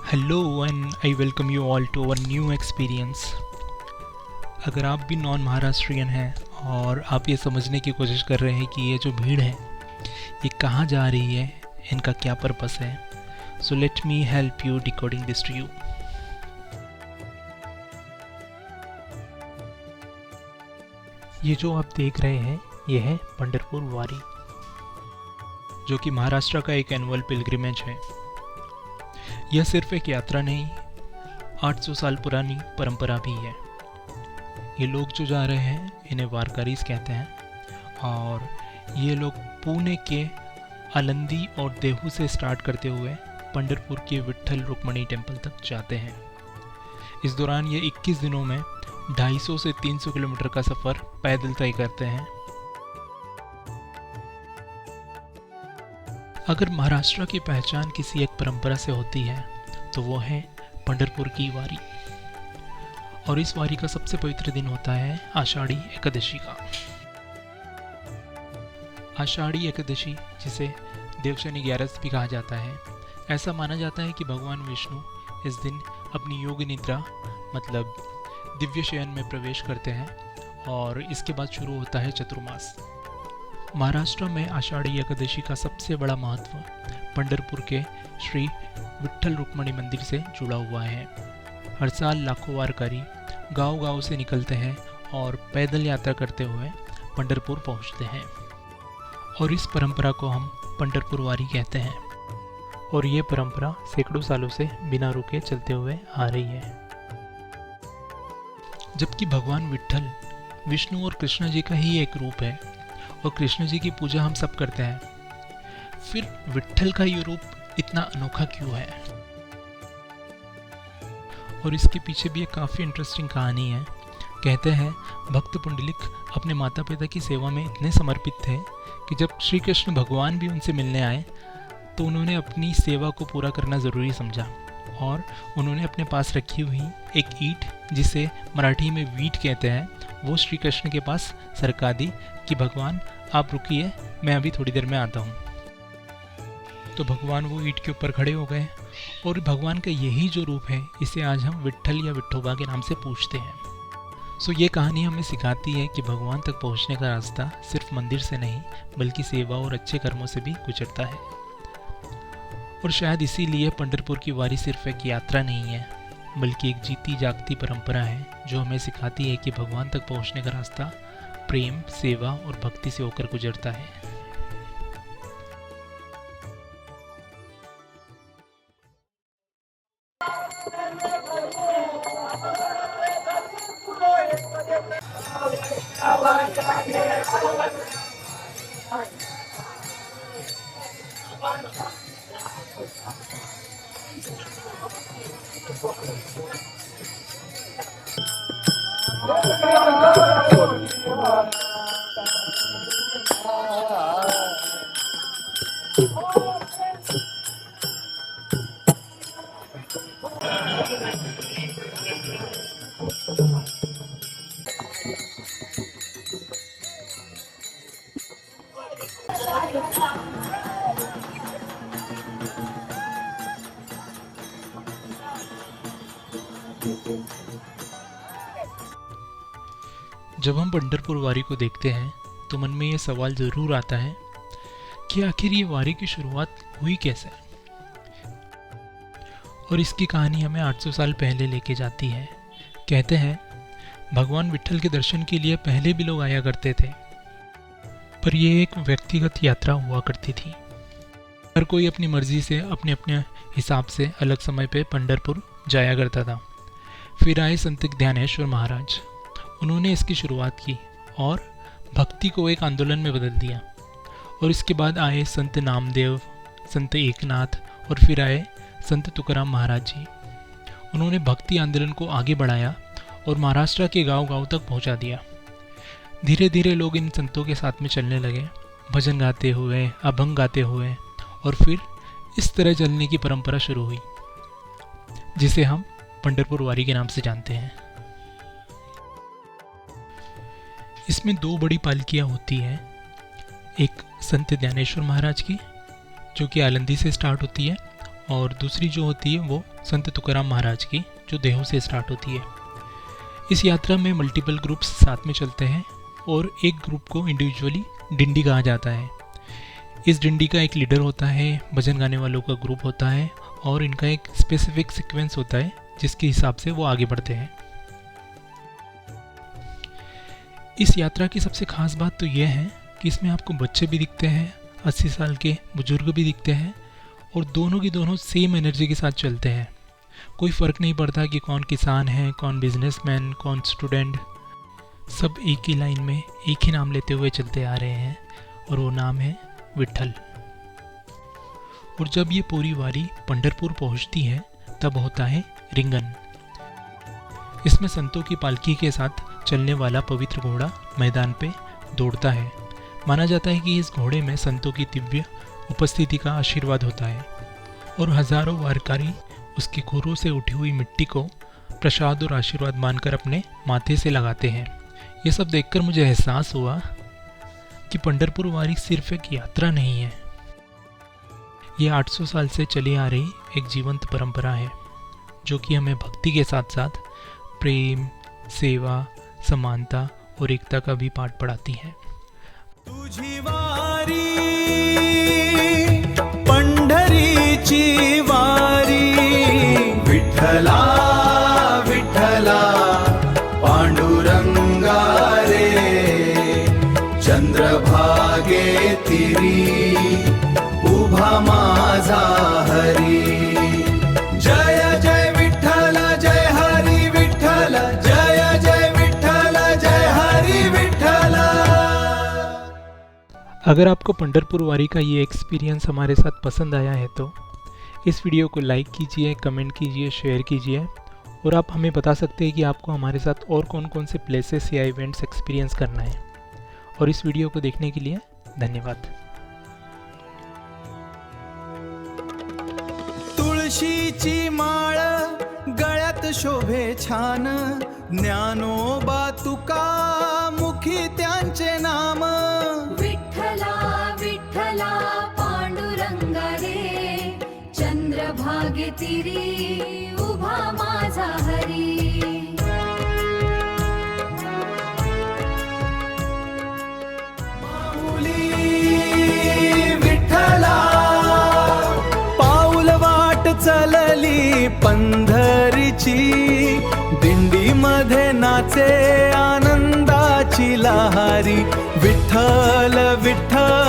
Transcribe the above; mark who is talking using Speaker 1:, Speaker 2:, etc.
Speaker 1: Hello and I welcome you all to our new experience. अगर आप भी non Maharashtrian हैं और आप ये समझने की कोशिश कर रहे हैं कि ये जो भीड़ है ये कहाँ जा रही है, इनका क्या पर्पस है, so let me help you decoding this to you. ये जो आप देख रहे हैं ये है पंढरपुर वारी, जो कि महाराष्ट्र का एक एनुअल पिलग्रिमेज है। यह सिर्फ एक यात्रा नहीं, 800 साल पुरानी परंपरा भी है। ये लोग जो जा रहे हैं इन्हें वारकरीज कहते हैं और ये लोग पुणे के आलंदी और देहू से स्टार्ट करते हुए पंढरपुर के विट्ठल रुक्मणी टेम्पल तक जाते हैं। इस दौरान ये 21 दिनों में 250 से 300 किलोमीटर का सफ़र पैदल तय करते हैं। अगर महाराष्ट्र की पहचान किसी एक परंपरा से होती है तो वो है पंढरपुर की वारी, और इस वारी का सबसे पवित्र दिन होता है आषाढ़ी एकादशी का। आषाढ़ी एकादशी, जिसे देवशनि ग्यारस भी कहा जाता है, ऐसा माना जाता है कि भगवान विष्णु इस दिन अपनी योग निद्रा मतलब दिव्य शयन में प्रवेश करते हैं और इसके बाद शुरू होता है चतुर्मास। महाराष्ट्र में आषाढ़ी एकादशी का सबसे बड़ा महत्व पंढरपुर के श्री विट्ठल रुक्मणी मंदिर से जुड़ा हुआ है। हर साल लाखों वारकरी गांव-गांव से निकलते हैं और पैदल यात्रा करते हुए पंढरपुर पहुंचते हैं, और इस परंपरा को हम पंढरपुर वारी कहते हैं। और ये परंपरा सैकड़ों सालों से बिना रुके चलते हुए आ रही है। जबकि भगवान विट्ठल विष्णु और कृष्ण जी का ही एक रूप है और कृष्ण जी की पूजा हम सब करते हैं, फिर विट्ठल का ये रूप इतना अनोखा क्यों है? और इसके पीछे भी एक काफ़ी इंटरेस्टिंग कहानी है। कहते हैं भक्त पुंडलिक अपने माता पिता की सेवा में इतने समर्पित थे कि जब श्री कृष्ण भगवान भी उनसे मिलने आए तो उन्होंने अपनी सेवा को पूरा करना ज़रूरी समझा और उन्होंने अपने पास रखी हुई एक ईंट, जिसे मराठी में वीट कहते हैं, वो श्री कृष्ण के पास सरका दी कि भगवान आप रुकिए, मैं अभी थोड़ी देर में आता हूँ। तो भगवान वो ईंट के ऊपर खड़े हो गए और भगवान का यही जो रूप है इसे आज हम विट्ठल या विठोबा के नाम से पूछते हैं। सो ये कहानी हमें सिखाती है कि भगवान तक पहुँचने का रास्ता सिर्फ मंदिर से नहीं बल्कि सेवा और अच्छे कर्मों से भी गुजरता है। और शायद इसीलिए पंढरपुर की वारी सिर्फ एक यात्रा नहीं है बल्कि एक जीती जागती परंपरा है जो हमें सिखाती है कि भगवान तक पहुंचने का रास्ता प्रेम, सेवा और भक्ति से होकर गुजरता है। जब हम पंढरपुर वारी को देखते हैं तो मन में ये सवाल ज़रूर आता है कि आखिर ये वारी की शुरुआत हुई कैसे? और इसकी कहानी हमें 800 साल पहले लेके जाती है। कहते हैं भगवान विट्ठल के दर्शन के लिए पहले भी लोग आया करते थे, पर ये एक व्यक्तिगत यात्रा हुआ करती थी। हर कोई अपनी मर्जी से अपने अपने हिसाब से अलग समय पे पंढरपुर जाया करता था। फिर आए संत ध्यानेश्वर महाराज, उन्होंने इसकी शुरुआत की और भक्ति को एक आंदोलन में बदल दिया। और इसके बाद आए संत नामदेव, संत एकनाथ और फिर आए संत तुकाराम महाराज जी। उन्होंने भक्ति आंदोलन को आगे बढ़ाया और महाराष्ट्र के गांव-गांव तक पहुंचा दिया। धीरे धीरे लोग इन संतों के साथ में चलने लगे, भजन गाते हुए, अभंग गाते हुए, और फिर इस तरह चलने की परंपरा शुरू हुई जिसे हम पंढरपुर वारी के नाम से जानते हैं। इसमें दो बड़ी पालकियां होती हैं, एक संत ज्ञानेश्वर महाराज की जो कि आलंदी से स्टार्ट होती है, और दूसरी जो होती है वो संत तुकाराम महाराज की जो देहू से स्टार्ट होती है। इस यात्रा में मल्टीपल ग्रुप्स साथ में चलते हैं और एक ग्रुप को इंडिविजुअली डिंडी कहा जाता है। इस डिंडी का एक लीडर होता है, भजन गाने वालों का ग्रुप होता है और इनका एक स्पेसिफिक सीक्वेंस होता है जिसके हिसाब से वो आगे बढ़ते हैं। इस यात्रा की सबसे खास बात तो यह है कि इसमें आपको बच्चे भी दिखते हैं, 80 साल के बुजुर्ग भी दिखते हैं, और दोनों की दोनों सेम एनर्जी के साथ चलते हैं। कोई फ़र्क नहीं पड़ता कि कौन किसान है, कौन बिजनेसमैन, कौन स्टूडेंट, सब एक ही लाइन में एक ही नाम लेते हुए चलते आ रहे हैं और वो नाम है विट्ठल। और जब ये पूरी वारी पंढरपुर पहुंचती है तब होता है रिंगन। इसमें संतों की पालकी के साथ चलने वाला पवित्र घोड़ा मैदान पे दौड़ता है। माना जाता है कि इस घोड़े में संतों की दिव्य उपस्थिति का आशीर्वाद होता है और हजारों वारकारी उसके खुरों से उठी हुई मिट्टी को प्रसाद और आशीर्वाद मानकर अपने माथे से लगाते हैं। ये सब देखकर मुझे एहसास हुआ कि पंढरपुर वारी सिर्फ एक यात्रा नहीं है, ये 800 साल से चली आ रही एक जीवंत परंपरा है जो कि हमें भक्ति के साथ साथ प्रेम, सेवा, समानता और एकता का भी पाठ पढ़ाती है।
Speaker 2: तुझी वारी पंढरीची वारी, विठ्ठला विठ्ठला पांडुरंगा रे, चंद्रभागे तिरी उभा माझा हरी। जय जय विठ्ठल जय हरी विठ्ठल, जय जय विठ्ठल जय हरी विठ्ठल।
Speaker 1: अगर आपको पंढरपुर वारी का ये एक्सपीरियंस हमारे साथ पसंद आया है तो इस वीडियो को लाइक कीजिए, कमेंट कीजिए, शेयर कीजिए, और आप हमें बता सकते हैं कि आपको हमारे साथ और कौन कौन से प्लेसेस या इवेंट्स एक्सपीरियंस करना है। और इस वीडियो को देखने के लिए धन्यवाद।
Speaker 2: तुळशीची माळ गळ्यात शोभे छान, ज्ञानोबा तुका मुखी त्यांचे नाम।
Speaker 3: विठ्ठला विठ्ठला पांडुरंगा रे, चंद्रभागे तिरी उभा माझा हरी।
Speaker 2: माऊली विठ्ठला पाऊल वाट चलली पंढरीची, दिंडी मध्ये नाचे आनंदाची लहारी। विठ्ठल विठ्ठल